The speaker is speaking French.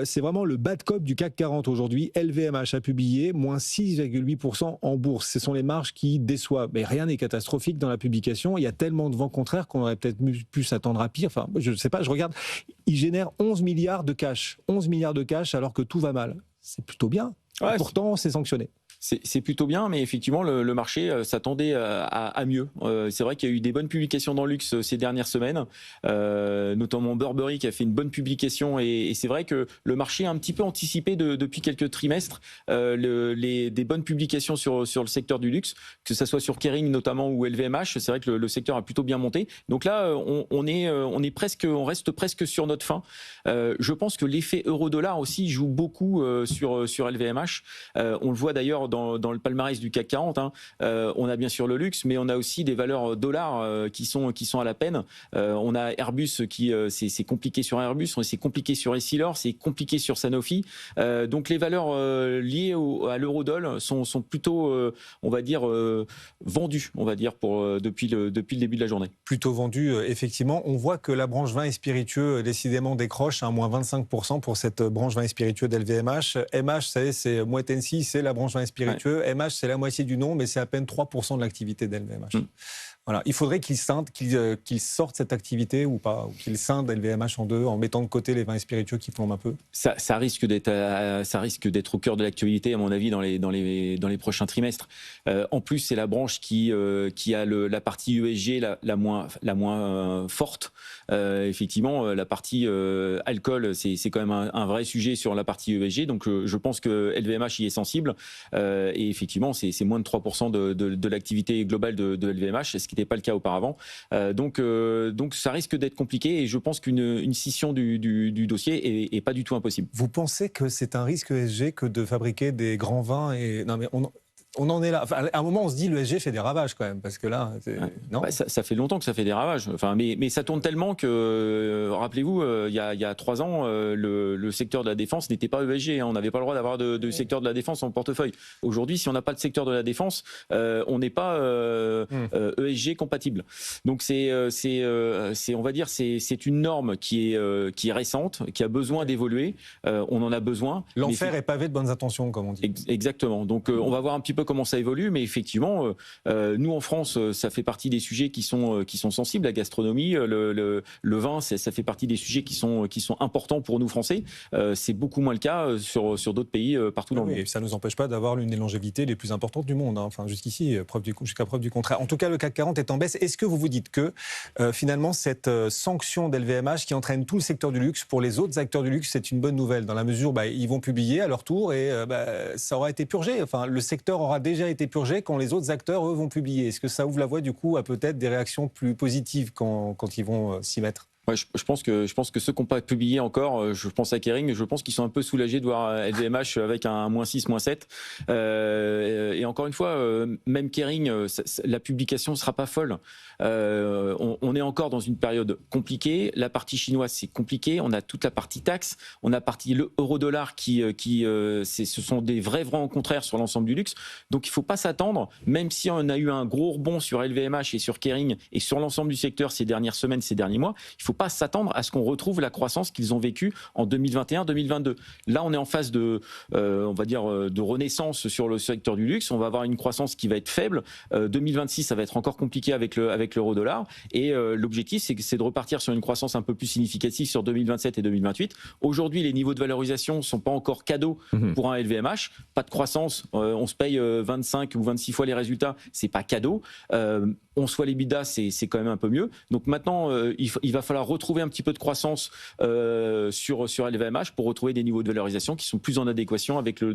C'est vraiment le bad cop du CAC 40 aujourd'hui. LVMH a publié moins 6,8% en bourse. Ce sont les marges qui déçoivent. Mais rien n'est catastrophique dans la publication. Il y a tellement de vents contraires qu'on aurait peut-être pu s'attendre à pire. Enfin, je ne sais pas, je regarde. Ils génèrent 11 milliards de cash. 11 milliards de cash alors que tout va mal. C'est plutôt bien. Ouais, pourtant, c'est sanctionné. C'est plutôt bien, mais effectivement, le marché s'attendait à mieux. C'est vrai qu'il y a eu des bonnes publications dans le luxe ces dernières semaines, notamment Burberry qui a fait une bonne publication. Et c'est vrai que le marché a un petit peu anticipé depuis quelques trimestres des bonnes publications sur le secteur du luxe, que ce soit sur Kering notamment ou LVMH. C'est vrai que le secteur a plutôt bien monté. Donc là, on reste presque sur notre fin. Je pense que l'effet euro-dollar aussi joue beaucoup sur LVMH. On le voit d'ailleurs dans le palmarès du CAC 40, on a bien sûr le luxe, mais on a aussi des valeurs dollars qui sont à la peine. On a Airbus c'est compliqué sur Airbus, c'est compliqué sur Essilor, c'est compliqué sur Sanofi. Donc les valeurs liées à l'euro-dollar sont plutôt, on va dire, vendues, on va dire, depuis le début de la journée. Plutôt vendues, effectivement. On voit que la branche vin et spiritueux, décidément, décroche, moins 25% pour cette branche vin et spiritueux d'LVMH. MH, vous savez, c'est Moët Hennessy, c'est la branche vin et spiritueux. Ouais. MH, c'est la moitié du nom, mais c'est à peine 3% de l'activité d'LVMH. Voilà. Il faudrait qu'ils sortent cette activité ou pas, ou qu'ils scindent LVMH en deux, en mettant de côté les vins et spiritueux qui plombent un peu. Ça risque d'être au cœur de l'actualité, à mon avis, dans les prochains trimestres. En plus, c'est la branche qui a la partie ESG la moins forte. Effectivement, la partie alcool, c'est quand même un vrai sujet sur la partie ESG. Donc, je pense que LVMH y est sensible. Et effectivement, c'est moins de 3% de l'activité globale de LVMH, ce qui n'était pas le cas auparavant. Donc, ça risque d'être compliqué. Et je pense qu'une scission du dossier est pas du tout impossible. Vous pensez que c'est un risque ESG que de fabriquer des grands vins non, mais on en est là. Enfin, à un moment, on se dit le ESG fait des ravages quand même, parce que là, non. Ça fait longtemps que ça fait des ravages. Enfin, mais ça tourne tellement que, rappelez-vous, il y a 3 ans, le secteur de la défense n'était pas ESG. On n'avait pas le droit d'avoir de secteur de la défense en portefeuille. Aujourd'hui, si on n'a pas de secteur de la défense, on n'est pas ESG compatible. Donc on va dire, c'est une norme qui est récente, qui a besoin d'évoluer. On en a besoin. L'enfer est pavé de bonnes intentions, comme on dit. Exactement. Donc on va voir un petit peu comment ça évolue, mais effectivement, nous en France, ça fait partie des sujets qui sont sensibles. La gastronomie, le vin, ça fait partie des sujets qui sont importants pour nous Français. C'est beaucoup moins le cas sur d'autres pays partout dans le monde. Et ça ne nous empêche pas d'avoir l'une des longévités les plus importantes du monde. Enfin, jusqu'ici, jusqu'à preuve du contraire. En tout cas, le CAC 40 est en baisse. Est-ce que vous vous dites que finalement, cette sanction d'LVMH qui entraîne tout le secteur du luxe, pour les autres acteurs du luxe, c'est une bonne nouvelle, dans la mesure où ils vont publier à leur tour et ça aura été purgé. Enfin, le secteur aura déjà été purgé quand les autres acteurs, eux, vont publier. Est-ce que ça ouvre la voie, du coup, à peut-être des réactions plus positives quand ils vont s'y mettre ? Ouais, je pense que ceux qui n'ont pas publié encore, je pense à Kering, je pense qu'ils sont un peu soulagés de voir LVMH avec un -6, -7. Et encore une fois, même Kering, la publication ne sera pas folle. On est encore dans une période compliquée. La partie chinoise, c'est compliqué. On a toute la partie taxe. On a la partie euro-dollar ce sont des vrais vents contraires sur l'ensemble du luxe. Donc il ne faut pas s'attendre, même si on a eu un gros rebond sur LVMH et sur Kering et sur l'ensemble du secteur ces dernières semaines, ces derniers mois, il ne faut pas s'attendre à ce qu'on retrouve la croissance qu'ils ont vécue en 2021-2022. Là, on est en phase on va dire, de renaissance sur le secteur du luxe. On va avoir une croissance qui va être faible. 2026, ça va être encore compliqué avec l'euro-dollar. Et l'objectif, c'est de repartir sur une croissance un peu plus significative sur 2027 et 2028. Aujourd'hui, les niveaux de valorisation ne sont pas encore cadeaux pour un LVMH. Pas de croissance. On se paye 25 ou 26 fois les résultats. C'est pas cadeau. On soit l'EBITDA, c'est quand même un peu mieux. Donc maintenant, il va falloir retrouver un petit peu de croissance sur LVMH pour retrouver des niveaux de valorisation qui sont plus en adéquation avec le